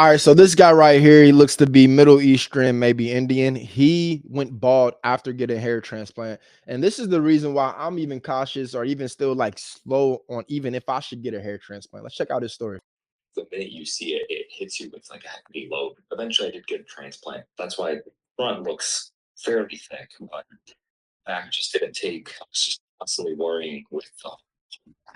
All right, so this guy right here, he looks to be Middle Eastern, maybe Indian. He went bald after getting a hair transplant. And this is the reason why I'm even cautious or even still like slow on even if I should get a hair transplant. Let's check out his story. The minute you see it, it hits you with like a heavy load. Eventually, I did get a transplant. That's why the front looks fairly thick, but back just didn't take. I was just constantly worrying with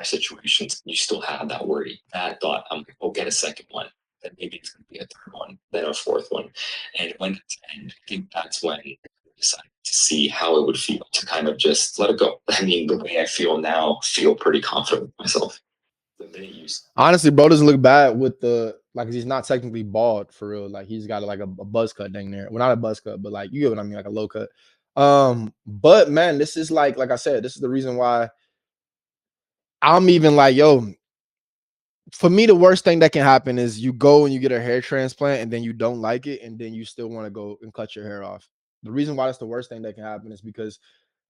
situations. You still have that worry. That thought, I'm like, oh, get a second one. Then maybe it's going to be a third one, then a fourth one. And when it's end, I think that's when I decided to see how it would feel to kind of just let it go. I mean, the way I feel now, feel pretty confident with myself. The minute you Honestly, bro doesn't look bad with the like he's not technically bald for real. Like he's got like a buzz cut dang there. Well, not a buzz cut, but like you get what I mean, like a low cut. But man, this is like I said, this is the reason why I'm even like, yo, for me, the worst thing that can happen is you go and you get a hair transplant and then you don't like it and then you still want to go and cut your hair off. The reason why that's the worst thing that can happen is because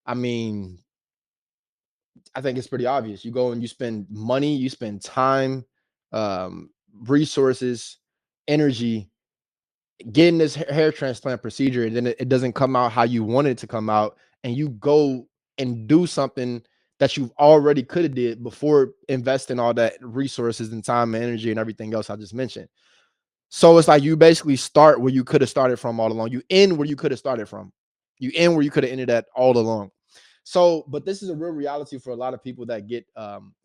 I mean, I think it's pretty obvious. You go and you spend money, you spend time, resources, energy getting this hair transplant procedure, and then it doesn't come out how you want it to come out, and you go and do something that you've already could have did before investing all that resources and time and energy and everything else I just mentioned. So it's like you basically start where you could have started from all along. You end where you could have started from. You end where you could have ended at all along. So, but this is a real reality for a lot of people that get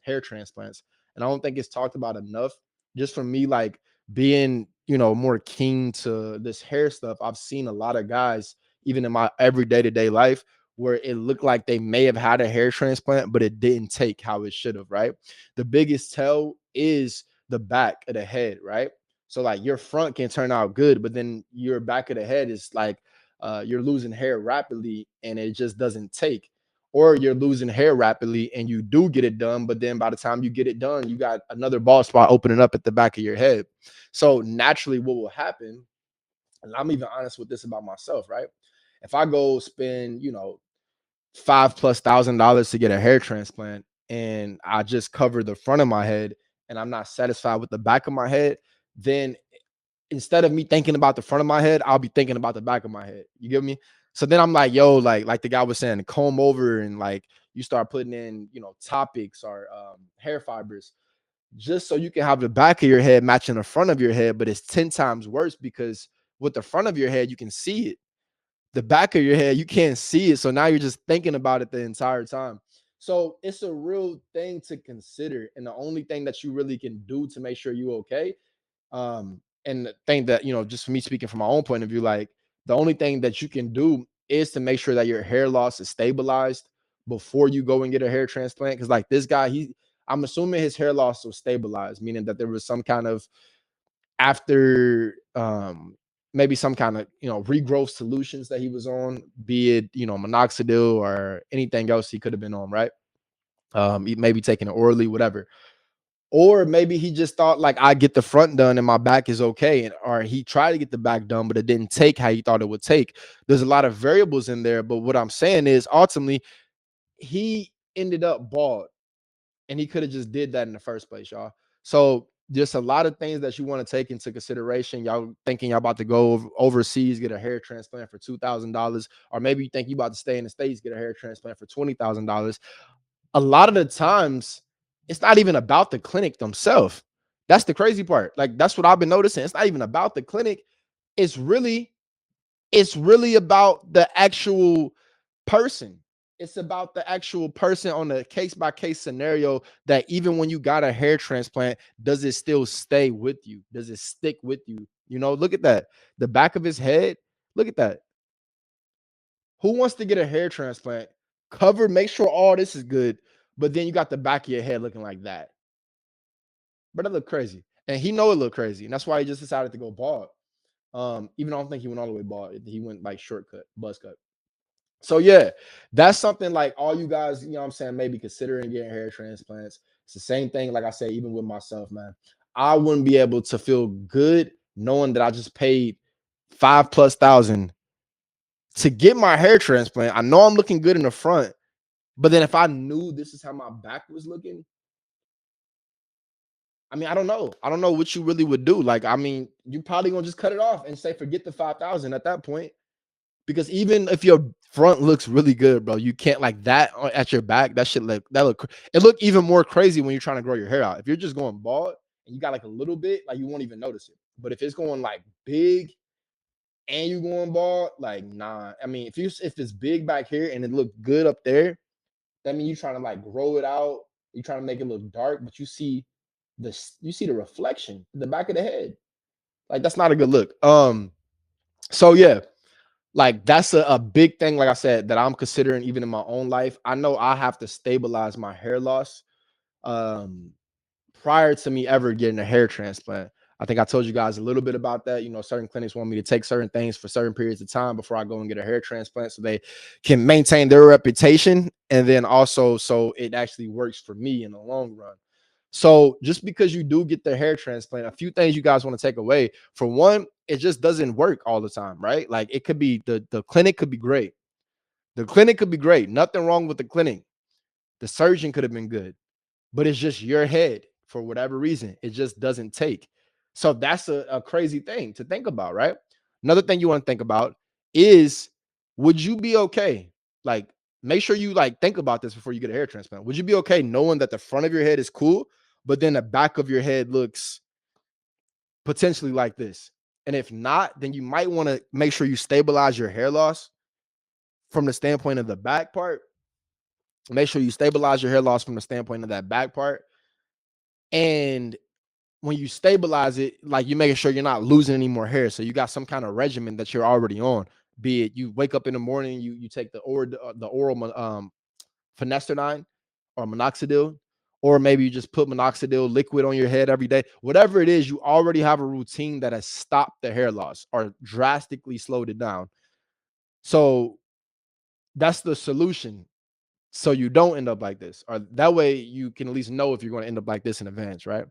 hair transplants, and I don't think it's talked about enough. Just for me, like being more keen to this hair stuff, I've seen a lot of guys, even in my everyday to day life, where it looked like they may have had a hair transplant, but it didn't take how it should have. Right. The biggest tell is the back of the head. Right. So like your front can turn out good, but then your back of the head is like you're losing hair rapidly, and it just doesn't take, or you're losing hair rapidly and you do get it done, but then by the time you get it done, you got another bald spot opening up at the back of your head. So naturally, what will happen, and I'm even honest with this about myself, right? If I go spend, $5,000+ to get a hair transplant and I just cover the front of my head and I'm not satisfied with the back of my head, then instead of me thinking about the front of my head, I'll be thinking about the back of my head. You get me? So then I'm like, yo, like the guy was saying, comb over and like you start putting in, topics or hair fibers just so you can have the back of your head matching the front of your head, but it's 10 times worse because with the front of your head, you can see it. The back of your head, you can't see it. So now you're just thinking about it the entire time. So it's a real thing to consider. And the only thing that you really can do to make sure you're okay, and the thing that just for me speaking from my own point of view, like the only thing that you can do is to make sure that your hair loss is stabilized before you go and get a hair transplant. Because like this guy, I'm assuming his hair loss was stabilized, meaning that there was some kind of after maybe some kind of regrowth solutions that he was on, be it minoxidil or anything else he could have been on, right? Maybe taking it orally, whatever. Or maybe he just thought like I get the front done and my back is okay, and or he tried to get the back done, but it didn't take how he thought it would take. There's a lot of variables in there, but what I'm saying is ultimately he ended up bald, and he could have just did that in the first place, y'all. So just a lot of things that you want to take into consideration. Y'all thinking y'all about to go overseas, get a hair transplant for $2,000, or maybe you think you about to stay in the States, get a hair transplant for $20,000. A lot of the times it's not even about the clinic themselves. That's the crazy part. Like that's what I've been noticing. It's not even about the clinic. It's really it's really about the actual person. It's about the actual person on a case by case scenario, that even when you got a hair transplant, does it still stay with you? Does it stick with you? Look at that. The back of his head. Look at that. Who wants to get a hair transplant? Cover, make sure all this is good, but then you got the back of your head looking like that. But it looked crazy. And he know it looked crazy. And that's why he just decided to go bald. Even though I don't think he went all the way bald. He went like shortcut, buzz cut. So yeah, that's something like all you guys, what I'm saying, maybe considering getting hair transplants. It's the same thing, like I say, even with myself, man. I wouldn't be able to feel good knowing that I just paid 5+ thousand to get my hair transplant. I know I'm looking good in the front, but then if I knew this is how my back was looking, I mean, I don't know. I don't know what you really would do. Like, I mean, you probably gonna just cut it off and say forget the 5,000 at that point. Because even if your front looks really good, bro, you can't like that at your back. That shit it look even more crazy when you're trying to grow your hair out. If you're just going bald and you got like a little bit, like you won't even notice it. But if it's going like big and you going bald, like nah. I mean, if it's big back here and it look good up there, that means you trying to like grow it out. You trying to make it look dark, but you see the reflection in the back of the head. Like that's not a good look. So yeah, like that's a big thing, like I said, that I'm considering even in my own life. I know I have to stabilize my hair loss um prior to me ever getting a hair transplant. I think I told you guys a little bit about that. You know, certain clinics want me to take certain things for certain periods of time before I go and get a hair transplant so they can maintain their reputation. And then also, so it actually works for me in the long run. So just because you do get the hair transplant, a few things you guys want to take away. For one, it just doesn't work all the time, right? Like it could be the clinic could be great. The clinic could be great. Nothing wrong with the clinic. The surgeon could have been good, but it's just your head for whatever reason. It just doesn't take. So that's a crazy thing to think about, right? Another thing you want to think about is would you be okay? Like, make sure you like think about this before you get a hair transplant. Would you be okay knowing that the front of your head is cool, but then the back of your head looks potentially like this? And if not, then you might want to make sure you stabilize your hair loss from the standpoint of the back part. Make sure you stabilize your hair loss from the standpoint of that back part. And when you stabilize it, like you're making sure you're not losing any more hair. So you got some kind of regimen that you're already on. Be it you wake up in the morning, you take the oral finasteride or minoxidil, or maybe you just put minoxidil liquid on your head every day. Whatever it is, you already have a routine that has stopped the hair loss or drastically slowed it down. So that's the solution. So you don't end up like this, or that way you can at least know if you're going to end up like this in advance, right?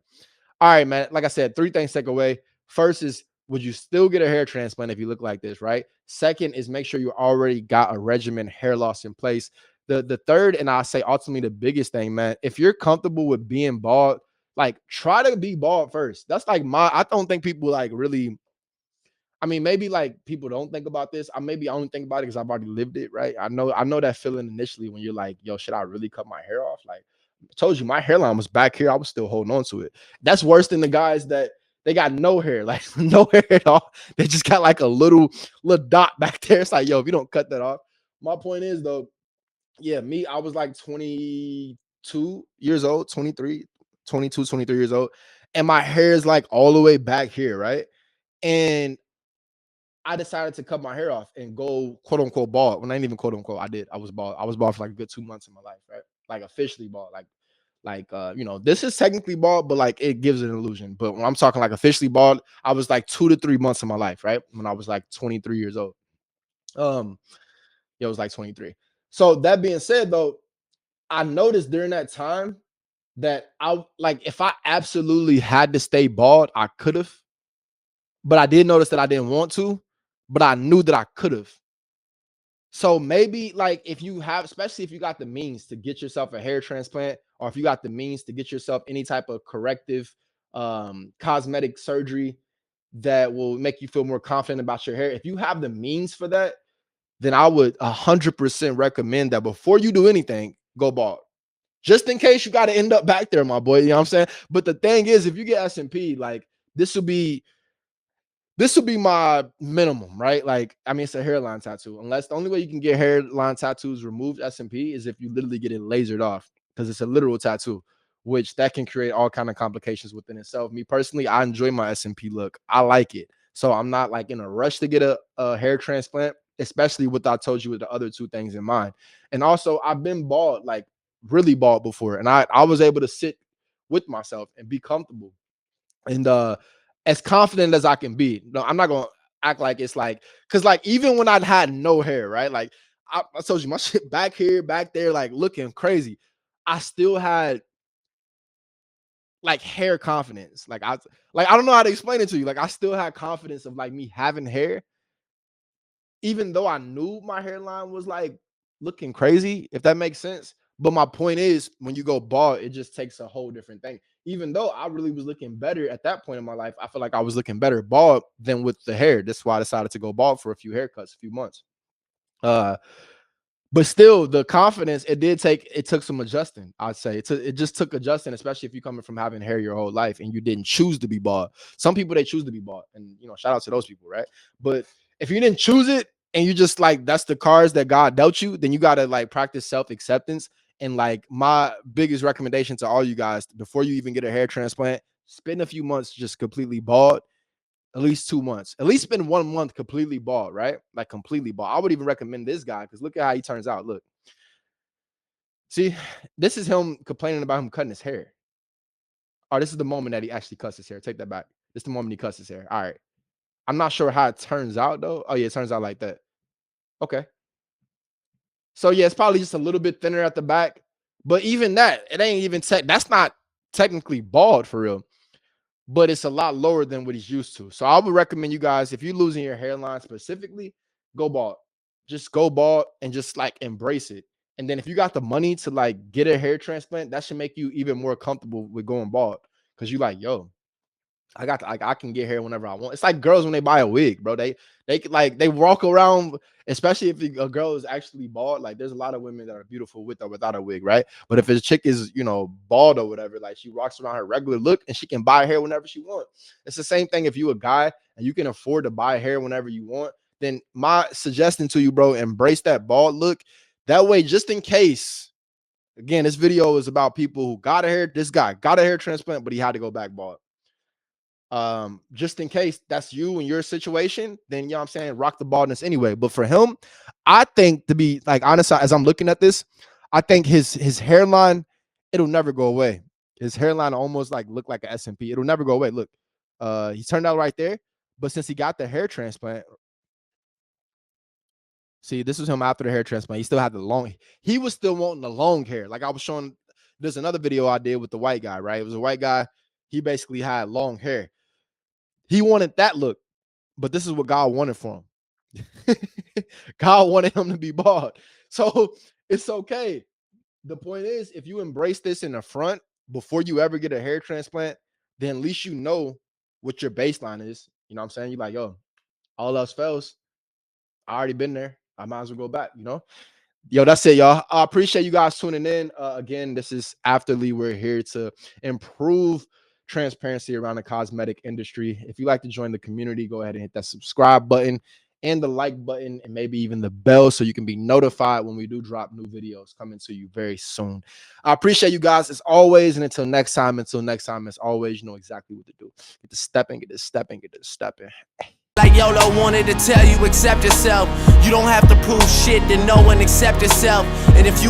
All right, man. Like I said, three things take away. First is, would you still get a hair transplant if you look like this, right? Second is make sure you already got a regimen hair loss in place. The third, and I say ultimately the biggest thing, man, if you're comfortable with being bald, like try to be bald first. That's like I don't think people like really, I mean, maybe like people don't think about this. I maybe I only think about it because I've already lived it, right? I know that feeling initially when you're like, yo, should I really cut my hair off? Like I told you, my hairline was back here. I was still holding on to it. That's worse than the guys that they got no hair, like no hair at all. They just got like a little dot back there. It's like, yo, if you don't cut that off. My point is though, yeah, me, I was like 22 years old, 23, 22, 23 years old. And my hair is like all the way back here, right? And I decided to cut my hair off and go quote unquote bald. When I ain't even quote unquote, I did. I was bald. I was bald for like a good 2 months in my life, right? Like officially bald. You know, this is technically bald, but like it gives it an illusion. But when I'm talking like officially bald, I was like 2 to 3 months of my life, right? When I was like 23 years old. Um, yeah, it was like 23. So that being said, though, I noticed during that time that I like if I absolutely had to stay bald, I could have, but I did notice that I didn't want to, but I knew that I could have. So maybe like if you have, especially if you got the means to get yourself a hair transplant, or if you got the means to get yourself any type of corrective cosmetic surgery that will make you feel more confident about your hair. If you have the means for that, then I would 100% recommend that before you do anything, go bald. Just in case you got to end up back there, my boy. You know what I'm saying? But the thing is, if you get S&P, like this will be my minimum, right? Like, I mean, it's a hairline tattoo. Unless the only way you can get hairline tattoos removed S&P is if you literally get it lasered off, because it's a literal tattoo, which that can create all kind of complications within itself. Me personally, I enjoy my S&P look. I like it, so I'm not like in a rush to get a hair transplant, especially with I told you with the other two things in mind. And also, I've been bald, like really bald before, and I was able to sit with myself and be comfortable and as confident as I can be. No, I'm not gonna act like it's like because like even when I'd had no hair, right? Like I told you, my shit back here, back there, like looking crazy. I still had like hair confidence. I don't know how to explain it to you. Like I still had confidence of like me having hair, even though I knew my hairline was like looking crazy, if that makes sense. But my point is, when you go bald, it just takes a whole different thing. even though I really was looking better at that point in my life, I feel like I was looking better bald than with the hair. That's why I decided to go bald for a few haircuts, a few months. But still, the confidence it took some adjusting. I'd say it just took adjusting, especially if you're coming from having hair your whole life and you didn't choose to be bald. Some people they choose to be bald, and shout out to those people, right? But if you didn't choose it and you just like that's the cards that God dealt you, then you gotta like practice self acceptance. And like my biggest recommendation to all you guys before you even get a hair transplant, spend a few months just completely bald, at least 2 months. At least spend 1 month completely bald, right? Like completely bald. I would even recommend this guy because look at how he turns out. Look, see, this is him complaining about him cutting his hair. Oh, this is the moment that he actually cuts his hair. Take that back. This is the moment he cuts his hair. All right. I'm not sure how it turns out though. Oh yeah, it turns out like that. Okay. So yeah, it's probably just a little bit thinner at the back, but even that, it ain't even that's not technically bald for real. But it's a lot lower than what he's used to. So I would recommend you guys, if you're losing your hairline specifically, go bald. Just go bald and just like embrace it. And then if you got the money to like get a hair transplant, that should make you even more comfortable with going bald. Cause you like, yo, I can get hair whenever I want. It's like girls when they buy a wig, bro. They like they walk around, especially if a girl is actually bald. Like there's a lot of women that are beautiful with or without a wig, right? But if a chick is bald or whatever, like she walks around her regular look and she can buy hair whenever she wants. It's the same thing if you a guy and you can afford to buy hair whenever you want. Then my suggestion to you, bro, embrace that bald look. That way, just in case. Again, this video is about people who got a hair. This guy got a hair transplant, but he had to go back bald. Just in case that's you and your situation, then you know what I'm saying, rock the baldness anyway. But for him, I think, to be like honest, as I'm looking at this, I think his hairline, it'll never go away. His hairline almost like look like an SMP. It'll never go away. Look, he turned out right there, but since he got the hair transplant, see, this was him after the hair transplant. He still had the long, he was still wanting the long hair. Like I was showing, there's another video I did with the white guy, right? It was a white guy. He basically had long hair. He wanted that look, but this is what God wanted for him. God wanted him to be bald. So it's okay. The point is, if you embrace this in the front before you ever get a hair transplant, then at least you know what your baseline is. You know what I'm saying? You're like, yo, all else fails. I already been there. I might as well go back, Yo, that's it, y'all. I appreciate you guys tuning in. Again, this is Afterly. We're here to improve transparency around the cosmetic industry. If you like to join the community, go ahead and hit that subscribe button and the like button and maybe even the bell so you can be notified when we do drop new videos coming to you very soon. I appreciate you guys as always. And until next time, as always, you know exactly what to do. Get to stepping, get to stepping, get to stepping. Like YOLO wanted to tell you, accept yourself. You don't have to prove shit to no one except yourself. And if you